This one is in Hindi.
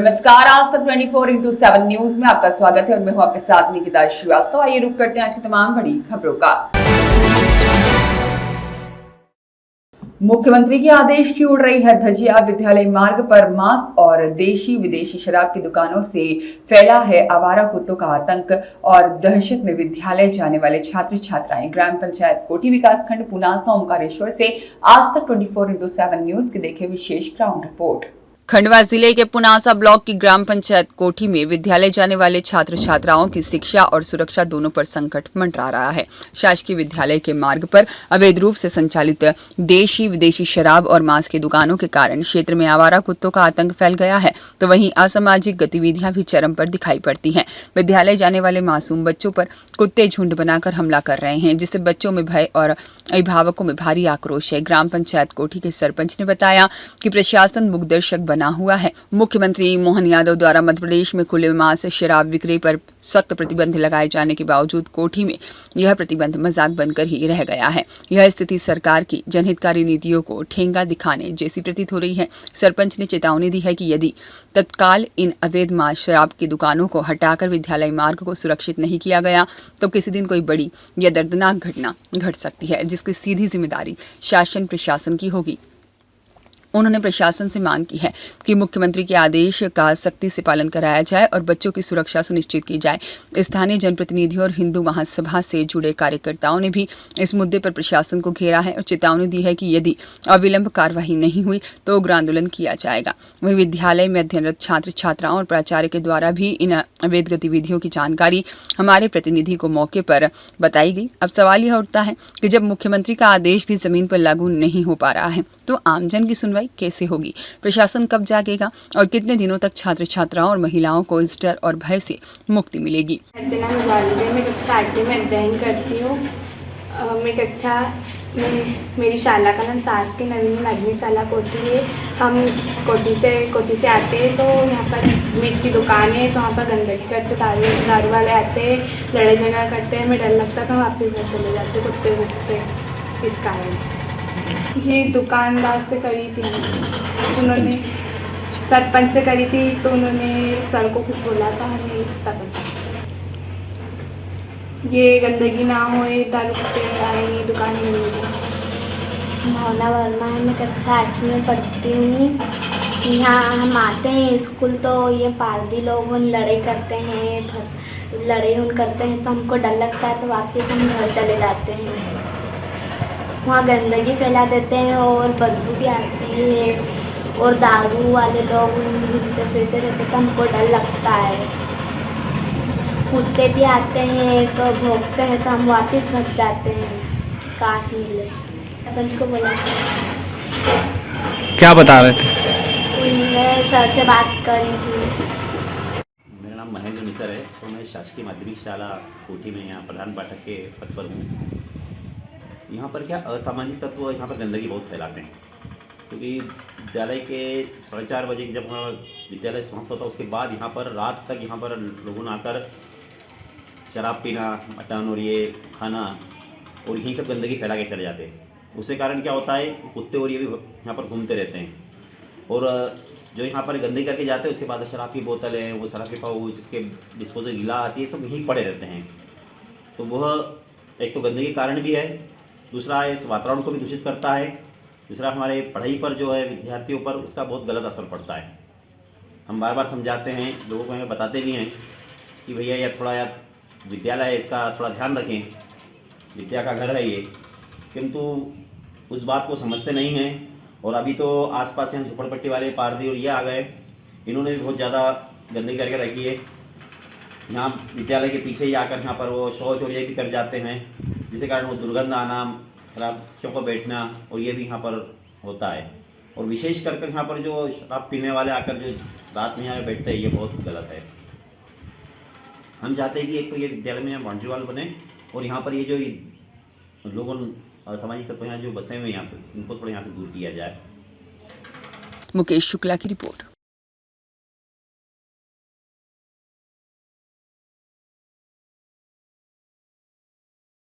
नमस्कार, आज तक 24x7 न्यूज में आपका स्वागत है और मैं हूं आपके साथ निकिता श्रीवास्तव। आइए रुक करते हैं आज की तमाम बड़ी खबरों का। मुख्यमंत्री के आदेश की उड़ रही है धज्जियां। विद्यालय मार्ग पर मांस और देशी विदेशी शराब की दुकानों से फैला है आवारा कुत्तों का आतंक और दहशत में विद्यालय जाने वाले छात्र छात्राएं। ग्राम पंचायत कोठी विकासखंड पुनासा ओमकारेश्वर से आज तक 24x7 न्यूज की देखे विशेष ग्राउंड रिपोर्ट। खंडवा जिले के पुनासा ब्लॉक की ग्राम पंचायत कोठी में विद्यालय जाने वाले छात्र छात्राओं की शिक्षा और सुरक्षा दोनों पर संकट मंडरा रहा है। शासकीय विद्यालय के मार्ग पर अवैध रूप से संचालित देशी विदेशी शराब और मांस की दुकानों के कारण क्षेत्र में आवारा कुत्तों का आतंक फैल गया है, तो वहीं असामाजिक गतिविधियां भी चरम पर दिखाई पड़ती हैं। विद्यालय जाने वाले मासूम बच्चों पर कुत्ते झुंड बनाकर हमला कर रहे हैं, जिससे बच्चों में भय और अभिभावकों में भारी आक्रोश है। ग्राम पंचायत कोठी के सरपंच ने बताया कि प्रशासन मुखदर्शक बना हुआ है। मुख्यमंत्री मोहन यादव द्वारा मध्य प्रदेश में खुले मांस शराब बिक्री पर सख्त प्रतिबंध लगाए जाने के बावजूद कोठी में यह प्रतिबंध मजाक बनकर ही रह गया है। यह स्थिति सरकार की जनहितकारी नीतियों को ठेंगा दिखाने जैसी प्रतीत हो रही है। सरपंच ने चेतावनी दी है कि यदि तत्काल इन अवैध मांस शराब की दुकानों को हटाकर विद्यालय मार्ग को सुरक्षित नहीं किया गया तो किसी दिन कोई बड़ी या दर्दनाक घटना घट सकती है, जिसकी सीधी जिम्मेदारी शासन प्रशासन की होगी। उन्होंने प्रशासन से मांग की है कि मुख्यमंत्री के आदेश का सख्ती से पालन कराया जाए और बच्चों की सुरक्षा सुनिश्चित की जाए। स्थानीय जनप्रतिनिधियों और हिंदू महासभा से जुड़े कार्यकर्ताओं ने भी इस मुद्दे पर प्रशासन को घेरा है और चेतावनी दी है कि यदि अविलंब कार्रवाई नहीं हुई तो उग्र आंदोलन किया जाएगा। वहीं विद्यालय में अध्ययनरत छात्र छात्राओं और प्राचार्य के द्वारा भी इन अवैध गतिविधियों की जानकारी हमारे प्रतिनिधि को मौके पर बताई गई। अब सवाल यह उठता है कि जब मुख्यमंत्री का आदेश भी जमीन पर लागू नहीं हो पा रहा है तो आमजन की सुनवाई कैसे होगी? प्रशासन कब जागेगा और कितने दिनों तक छात्र छात्राओं और महिलाओं को इस डर और भय से मुक्ति मिलेगी? मैं कक्षा 8 में अध्ययन करती हूँ। मैं कक्षा में मेरी शाला का नाम शासकीय नवीन अग्निशाला कोठी है। हम कोठी से आते हैं तो यहाँ पर मीट की दुकान है, तो वहाँ पर गंदगी करते, दारू वाले आते हैं, लड़ाई झगड़ा करते हैं। हमें डर लगता है तो हम वापस घर चले जाते कुत्ते कुत्ते इस कारण से। जी, दुकानदार से करी थी, उन्होंने सरपंच से करी थी तो उन्होंने सर को कुछ बोला था, हमें पता ये गंदगी ना हो, दारू कुत्ते आएंगे दुकान में। भावना वर्मा है, मैं कक्षा 8 में पढ़ती हूँ। यहाँ हम आते हैं स्कूल तो ये पारदी लोग लड़ाई करते हैं, तो हमको डर लगता है तो वापस हम घर चले जाते हैं। वहाँ गंदगी फैला देते हैं और बदबू भी आती है और दारू वाले लोग घूमते फिरते रहते तो हमको डर लगता है। कुत्ते भी आते हैं तो भौंकते हैं तो हम वापस भग जाते हैं। काट मिले सरपंच को बोला क्या बता रहे थे? उनने सर से बात करी थी। मेरा नाम महेंद्र मिसर है, तो मैं शासकीय माध्यमिक शाला कोठी में यहाँ प्रधान पाठक के पद पर हूँ। यहाँ पर क्या असामाजिक तत्व यहाँ पर गंदगी बहुत फैलाते हैं, क्योंकि विद्यालय के 4:30 बजे जब विद्यालय समाप्त होता है उसके बाद यहाँ पर रात तक यहाँ पर लोगों ने आकर शराब पीना, मटन और ये खाना और यही सब गंदगी फैला के चले जाते हैं। उसके कारण क्या होता है, कुत्ते और ये भी यहाँ पर घूमते रहते हैं और जो यहाँ पर गंदगी करके जाते हैं उसके बाद शराब की बोतलें, वो शराब के पाउच, इसके डिस्पोजल गिलास, ये सब यहीं पड़े रहते हैं। तो वह एक तो गंदगी के कारण भी है, दूसरा इस वातावरण को भी दूषित करता है, दूसरा हमारे पढ़ाई पर जो है विद्यार्थियों पर उसका बहुत गलत असर पड़ता है। हम बार बार समझाते हैं, लोगों को हमें बताते भी हैं कि भैया यह थोड़ा विद्यालय है, इसका थोड़ा ध्यान रखें, विद्या का घर है ये, किंतु उस बात को समझते नहीं हैं। और अभी तो आसपास यहाँ झोपड़पट्टी वाले पारदी और ये आ गए, इन्होंने भी बहुत ज़्यादा गंदगी करके रखी है। यहाँ विद्यालय के पीछे ही आकर यहाँ पर वो शौच और ये भी कर जाते हैं, जिसके कारण वो दुर्गंध आना, खराब को बैठना और ये भी यहाँ पर होता है। और विशेष कर यहाँ पर जो शराब पीने वाले आकर जो रात में यहाँ बैठते हैं, ये बहुत गलत है। हम चाहते हैं कि एक तो ये विद्यालय में बाउंड्री वाल बने और यहाँ पर ये जो लोगों सामाजिक तत्व यहाँ जो बसे हुए हैं यहाँ पर, इनको थोड़ा यहाँ से दूर किया जाए। मुकेश शुक्ला की रिपोर्ट।